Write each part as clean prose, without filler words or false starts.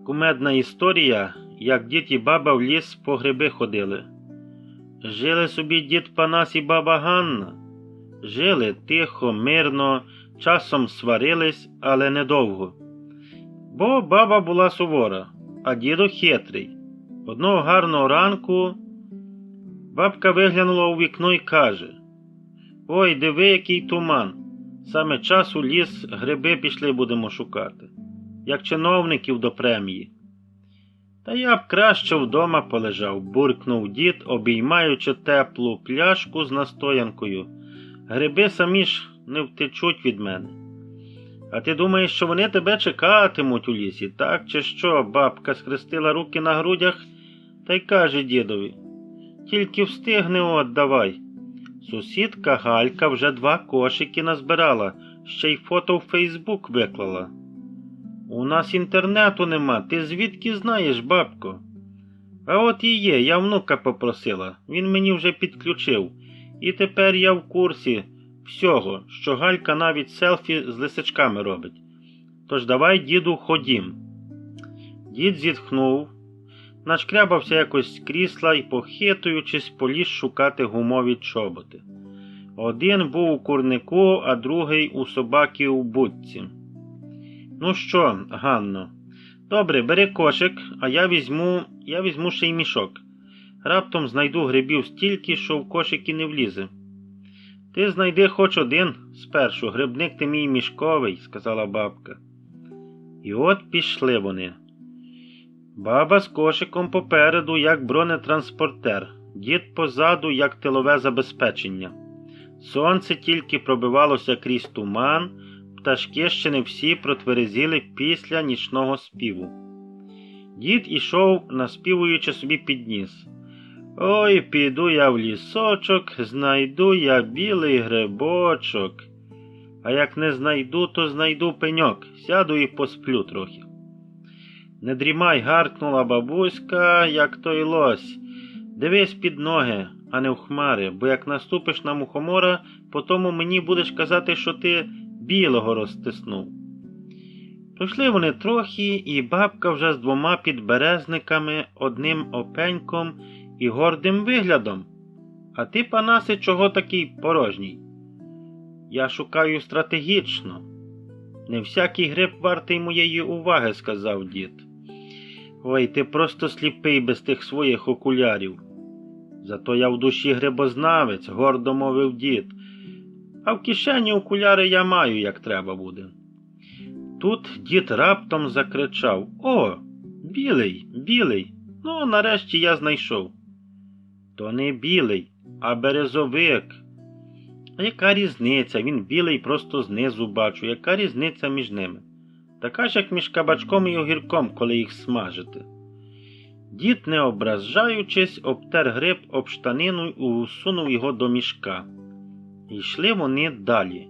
Кумедна історія, як дід і баба в ліс по гриби ходили. Жили собі дід Панас і баба Ганна. Жили тихо, мирно, часом сварились, але недовго. Бо баба була сувора, а дідо хитрий. Одного гарного ранку бабка виглянула у вікно і каже: «Ой, диви, який туман. Саме час у ліс гриби пішли будемо шукати, як чиновників до премії». «Та я б краще вдома полежав», – буркнув дід, обіймаючи теплу пляшку з настоянкою. «Гриби самі ж не втечуть від мене». «А ти думаєш, що вони тебе чекатимуть у лісі, так чи що?» – бабка схрестила руки на грудях та й каже дідові: «Тільки встигни отдавай». Сусідка Галька вже 2 кошики назбирала, ще й фото в Фейсбук виклала. «У нас інтернету нема, ти звідки знаєш, бабко?» «А от і є, я внука попросила, він мені вже підключив. І тепер я в курсі всього, що Галька навіть селфі з лисичками робить. Тож давай, діду, ходім». Дід зітхнув, нашкрябався якось з крісла і, похитуючись, поліз шукати гумові чоботи. Один був у курнику, а другий у собаки у будці. «Ну що, Ганно, добре, бери кошик, а я візьму ще й мішок. Раптом знайду грибів стільки, що в кошики не влізе». «Ти знайди хоч один спершу, грибник ти мій мішковий», – сказала бабка. І от пішли вони. Баба з кошиком попереду, як бронетранспортер, дід позаду, як тилове забезпечення. Сонце тільки пробивалося крізь туман, пташки ще не всі протверезіли після нічного співу. Дід ішов, наспівуючи собі під ніс: «Ой, піду я в лісочок, знайду я білий грибочок. А як не знайду, то знайду пеньок, сяду і посплю трохи». «Не дрімай», – гаркнула бабуська, як той лось. «Дивись під ноги, а не в хмари, бо як наступиш на мухомора, потому мені будеш казати, що ти білого розтиснув». Пройшли вони трохи, і бабка вже з 2 підберезниками, одним опеньком і гордим виглядом. «А ти, Панасе, чого такий порожній?» «Я шукаю стратегічно. Не всякий гриб вартий моєї уваги», – сказав дід. «Ой, ти просто сліпий без тих своїх окулярів». «Зато я в душі грибознавець», – гордо мовив дід. «А в кишені окуляри я маю, як треба буде». Тут дід раптом закричав: «О, білий, білий, ну нарешті я знайшов». «То не білий, а березовик». «А яка різниця? Він білий, просто знизу бачу. Яка різниця між ними? Така ж, як між кабачком і огірком, коли їх смажити». Дід, не ображаючись, обтер гриб об штанину і усунув його до мішка. І йшли вони далі.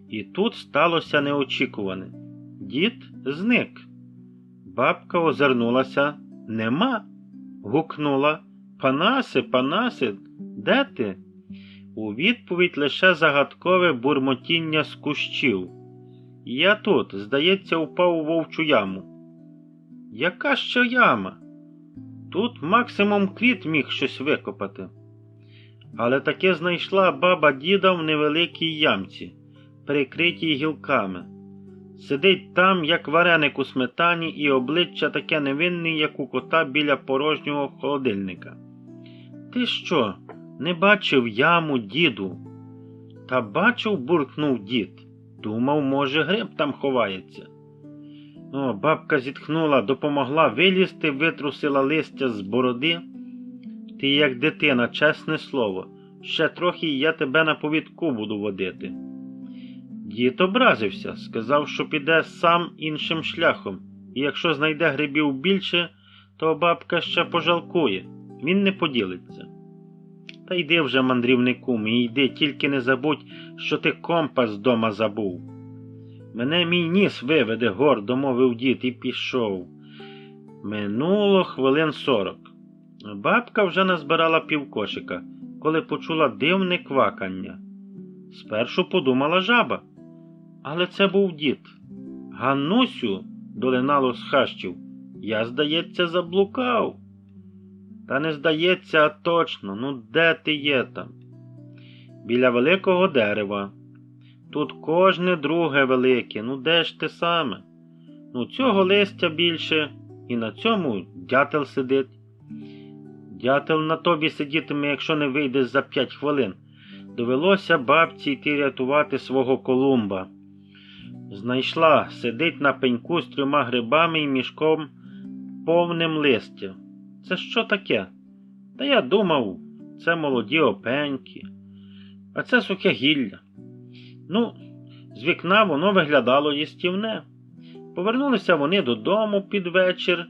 І тут сталося неочікуване. Дід зник. Бабка озирнулася. «Нема?» – гукнула. «Панасе, Панасе, де ти?» У відповідь лише загадкове бурмотіння з кущів. «Я тут, здається, упав у вовчу яму». «Яка ще яма? Тут максимум кріт міг щось викопати». Але таки знайшла баба діда в невеликій ямці, прикритій гілками. Сидить там, як вареник у сметані, і обличчя таке невинне, як у кота біля порожнього холодильника. «Ти що, не бачив яму, діду?» «Та бачив», – буркнув дід. «Думав, може, гриб там ховається». Бабка зітхнула, допомогла вилізти, витрусила листя з бороди. «Ти як дитина, чесне слово. Ще трохи, і я тебе на повідку буду водити». Дід образився, сказав, що піде сам іншим шляхом, і якщо знайде грибів більше, то бабка ще пожалкує, він не поділиться. «Та йди вже, мандрівнику мій, йди, тільки не забудь, що ти компас дома забув». «Мене мій ніс виведе», – гордо мовив дід і пішов. Минуло хвилин 40. Бабка вже назбирала півкошика, коли почула дивне квакання. Спершу подумала жаба, але це був дід. «Ганнусю», – долинало з хащів, Я, здається, заблукав. Та не здається, а точно. Ну де ти є там? Біля великого дерева. Тут кожне друге велике. Ну де ж ти саме? Ну цього листя більше, і на цьому дятел сидить. Дятел на тобі сидітиме, якщо не вийдеш за 5 хвилин. Довелося бабці йти рятувати свого Колумба. Знайшла, сидить на пеньку з 3 грибами і мішком повним листя. Це що таке? Та я думав, це молоді опеньки, а це сухе гілля. Ну, з вікна воно виглядало їстівне. Повернулися вони додому під вечір.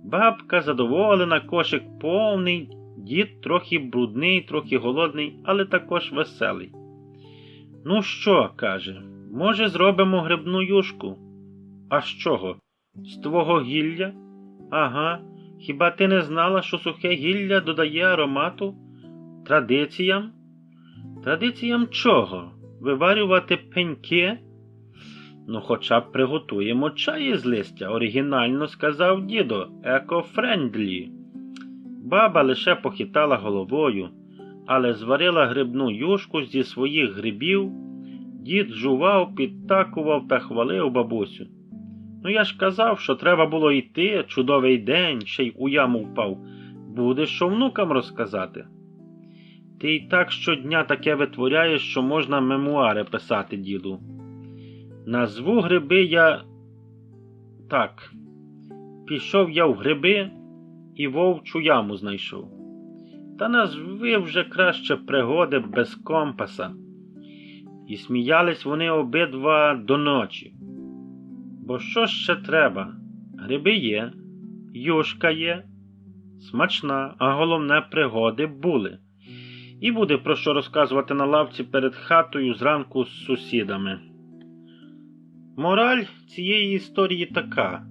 Бабка задоволена, кошик повний, дід трохи брудний, трохи голодний, але також веселий. Ну що, каже, може зробимо грибну юшку? А з чого? З твого гілля? Ага, хіба ти не знала, що сухе гілля додає аромату? Традиціям? Традиціям чого? Виварювати пеньки? Ну, хоча б приготуємо чай із листя, оригінально сказав дідо, еко-френдлі. Баба лише похитала головою, але зварила грибну юшку зі своїх грибів. Дід жував, підтакував та хвалив бабусю. Ну я ж казав, що треба було йти, чудовий день, ще й у яму впав. Буде що внукам розказати. Ти й так щодня таке витворяєш, що можна мемуари писати, діду. Назву гриби я... Так. Пішов я в гриби і вовчу яму знайшов. Та назви вже краще пригоди без компаса. І сміялись вони обидва до ночі. Бо що ще треба? Гриби є, юшка є, смачна, а головне пригоди були. І буде про що розказувати на лавці перед хатою зранку з сусідами. Мораль цієї історії така.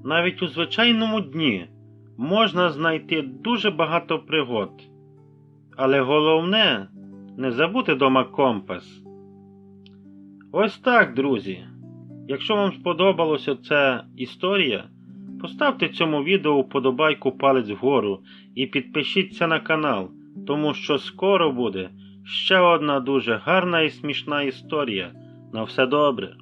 Навіть у звичайному дні можна знайти дуже багато пригод. Але головне – не забути дома компас. Ось так, друзі. Якщо вам сподобалася ця історія, поставте цьому відео вподобайку, палець вгору і підпишіться на канал, тому що скоро буде ще одна дуже гарна і смішна історія. На все добре!